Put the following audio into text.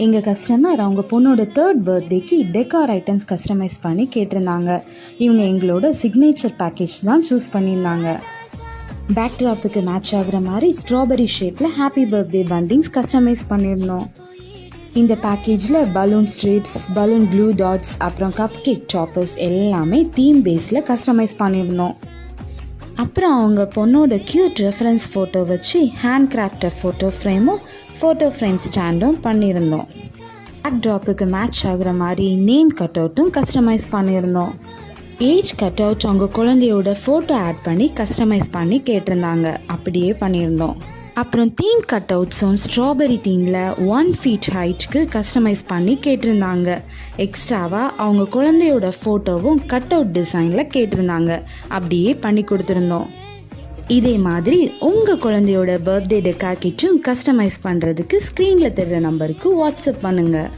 எங்கள் கஸ்டமர் அவங்க பொண்ணோட 3rd பர்த்டேக்கு டெக்கார் ஐட்டம்ஸ் கஸ்டமைஸ் பண்ணி கேட்டிருந்தாங்க. இவங்க எங்களோட சிக்னேச்சர் பேக்கேஜ் தான் சூஸ் பண்ணியிருந்தாங்க. பேக்ட்ராப்புக்கு மேட்ச் ஆகுற மாதிரி ஸ்ட்ராபெரி ஷேப்பில் ஹாப்பி பர்த்டே பண்டிங்ஸ் கஸ்டமைஸ் பண்ணியிருந்தோம். இந்த பேக்கேஜில் balloon strips, balloon glue dots, அப்புறம் கப் கேக் டாப்பர்ஸ் எல்லாமே தீம் பேஸில் கஸ்டமைஸ் பண்ணியிருந்தோம். அப்புறம் அவங்க பொண்ணோட க்யூட் ரெஃபரன்ஸ் ஃபோட்டோ வச்சு ஹேண்ட் கிராஃப்டட் ஃபோட்டோ ஃப்ரேமும் ஃபோட்டோ ஃப்ரேம் ஸ்டாண்டும் பண்ணியிருந்தோம். பேக்ட்ராப்புக்கு மேட்ச் ஆகுற மாதிரி நேம் கட் அவுட்டும் கஸ்டமைஸ் பண்ணியிருந்தோம். ஏஜ் கட் அவுட் அவங்க குழந்தையோட ஃபோட்டோ ஆட் பண்ணி கஸ்டமைஸ் பண்ணி கேட்டிருந்தாங்க. அப்படியே பண்ணியிருந்தோம். அப்புறம் தீம் கட் அவுட்ஸும் ஸ்ட்ராபெரி தீமில் 1 feet ஹைட்க்கு கஸ்டமைஸ் பண்ணி கேட்டிருந்தாங்க. எக்ஸ்ட்ராவாக அவங்க குழந்தையோட ஃபோட்டோவும் கட் அவுட் டிசைனில் கேட்டிருந்தாங்க. அப்படியே பண்ணி கொடுத்துருந்தோம். இதே மாதிரி உங்கள் குழந்தையோட பர்த்டே டெக்கார் கிட்டும் கஸ்டமைஸ் பண்ணுறதுக்கு ஸ்க்ரீனில் தெரிகிற நம்பருக்கு வாட்ஸ்அப் பண்ணுங்கள்.